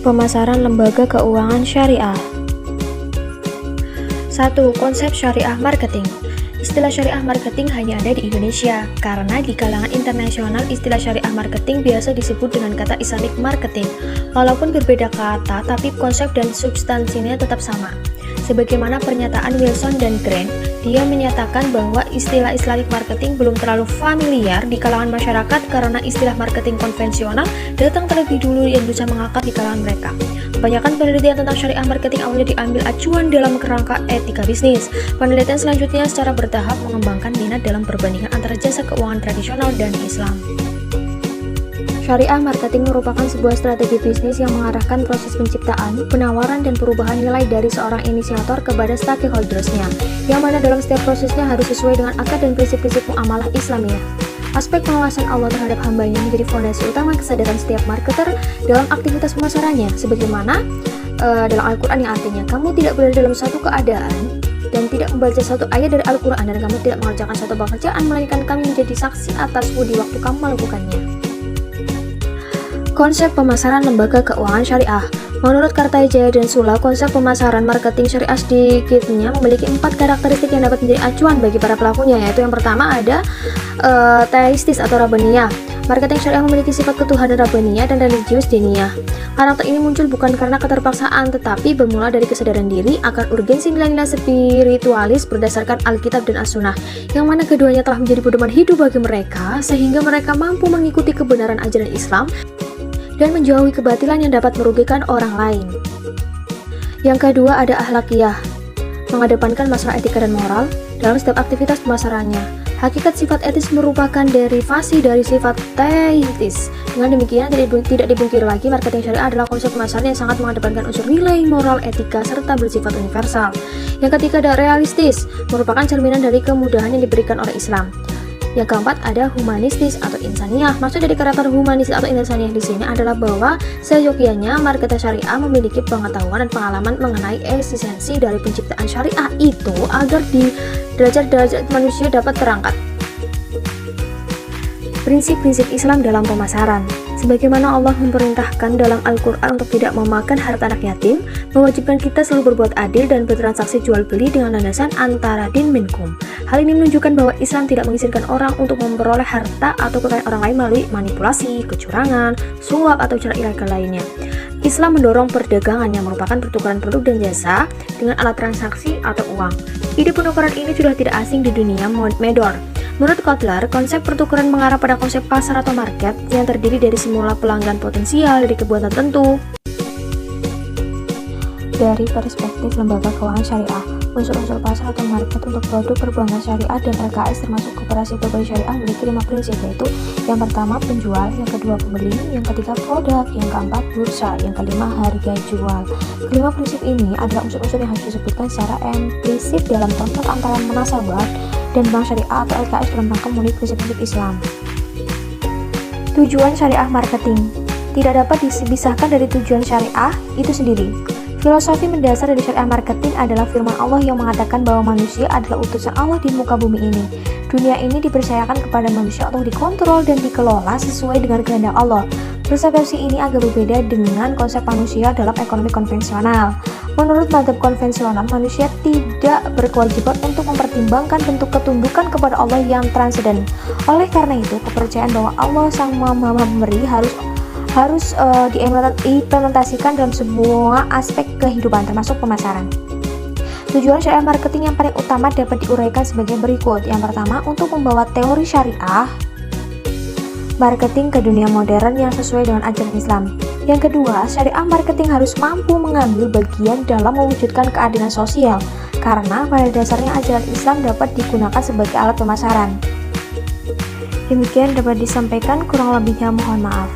Pemasaran lembaga keuangan syariah. 1. Konsep syariah marketing. Istilah syariah marketing hanya ada di Indonesia, karena di kalangan internasional istilah syariah marketing biasa disebut dengan kata Islamic marketing. Walaupun berbeda kata, tapi konsep dan substansinya tetap sama. Sebagaimana pernyataan Wilson dan Grant, dia menyatakan bahwa istilah Islamic marketing belum terlalu familiar di kalangan masyarakat karena istilah marketing konvensional datang terlebih dulu yang bisa mengakar di kalangan mereka. Kebanyakan penelitian tentang syariah marketing awalnya diambil acuan dalam kerangka etika bisnis. Penelitian selanjutnya secara bertahap mengembangkan minat dalam perbandingan antara jasa keuangan tradisional dan Islam. Syariah marketing merupakan sebuah strategi bisnis yang mengarahkan proses penciptaan, penawaran, dan perubahan nilai dari seorang inisiator kepada stakeholders-nya, yang mana dalam setiap prosesnya harus sesuai dengan akad dan prinsip-prinsip muamalah Islamiyah. Aspek pengawasan Allah terhadap hambanya menjadi fondasi utama kesadaran setiap marketer dalam aktivitas pemasarannya, sebagaimana dalam Al-Quran yang artinya, kamu tidak berada dalam satu keadaan dan tidak membaca satu ayat dari Al-Quran, dan kamu tidak mengerjakan satu pekerjaan, melainkan kami menjadi saksi atasmu di waktu kamu melakukannya. Konsep pemasaran lembaga keuangan syariah. Menurut Kartajaya dan Sula, konsep pemasaran marketing syariah sedikitnya memiliki 4 karakteristik yang dapat menjadi acuan bagi para pelakunya, yaitu yang pertama ada teistis atau rabbaniyah. Marketing syariah memiliki sifat ketuhanan rabbaniyah dan religius diniyah. Karakter ini muncul bukan karena keterpaksaan, tetapi bermula dari kesadaran diri akan urgensi nilai-nilai spiritualis berdasarkan Alkitab dan As-Sunnah, yang mana keduanya telah menjadi pedoman hidup bagi mereka, sehingga mereka mampu mengikuti kebenaran ajaran Islam dan menjauhi kebatilan yang dapat merugikan orang lain. Yang kedua ada akhlakiyah, mengedepankan masalah etika dan moral dalam setiap aktivitas pemasarannya. Hakikat sifat etis merupakan derivasi dari sifat teistis. Dengan demikian, tidak dipungkiri lagi, marketing syariah adalah konsep pemasaran yang sangat mengedepankan unsur nilai, moral, etika, serta bersifat universal. Yang ketiga ada realistis, merupakan cerminan dari kemudahan yang diberikan oleh Islam. Yang keempat ada humanistis atau insaniyah. Maksud dari karakter humanistis atau insaniyah di sini adalah bahwa seyogyanya marketing syariah memiliki pengetahuan dan pengalaman mengenai eksistensi dari penciptaan syariah itu agar di derajat-derajat manusia dapat terangkat. Prinsip-prinsip Islam dalam pemasaran. Sebagaimana Allah memerintahkan dalam Al-Quran untuk tidak memakan harta anak yatim, mewajibkan kita selalu berbuat adil dan bertransaksi jual beli dengan landasan antara din minkum. Hal ini menunjukkan bahwa Islam tidak mengizinkan orang untuk memperoleh harta atau kekayaan orang lain melalui manipulasi, kecurangan, suap, atau cara ilegal lainnya. Islam mendorong perdagangan yang merupakan pertukaran produk dan jasa dengan alat transaksi atau uang. Ide penukaran ini sudah tidak asing di dunia medor. Menurut Kotler, konsep pertukaran mengarah pada konsep pasar atau market yang terdiri dari semula pelanggan potensial dari kebutuhan tertentu. Dari perspektif lembaga keuangan syariah, unsur-unsur pasar atau market untuk produk perbankan syariah dan LKS termasuk koperasi berbagai syariah memiliki 5 prinsip, yaitu yang pertama penjual, yang kedua pembeli, yang ketiga produk, yang keempat bursa, yang kelima harga jual. Kelima prinsip ini adalah unsur-unsur yang harus disebutkan secara implisit dalam kontrak antara munasabah dan bank syariah atau LKS dalam rangka memenuhi prinsip-prinsip Islam. Tujuan syariah marketing tidak dapat dipisahkan dari tujuan syariah itu sendiri. Filosofi mendasar dari syariah marketing adalah firman Allah yang mengatakan bahwa manusia adalah utusan Allah di muka bumi ini. Dunia ini dipercayakan kepada manusia untuk dikontrol dan dikelola sesuai dengan kehendak Allah. Persepsi ini agak berbeda dengan konsep manusia dalam ekonomi konvensional. Menurut mazhab konvensional, manusia tidak berkewajiban untuk mempertimbangkan bentuk ketundukan kepada Allah yang transenden. Oleh karena itu, kepercayaan bahwa Allah Sang Maha Pemberi harus diimplementasikan dalam semua aspek kehidupan, termasuk pemasaran. Tujuan syariah marketing yang paling utama dapat diuraikan sebagai berikut. Yang pertama, untuk membawa teori syariah marketing ke dunia modern yang sesuai dengan ajaran Islam. Yang kedua, syariah marketing harus mampu mengambil bagian dalam mewujudkan keadilan sosial, karena pada dasarnya ajaran Islam dapat digunakan sebagai alat pemasaran. Demikian dapat disampaikan, kurang lebihnya mohon maaf.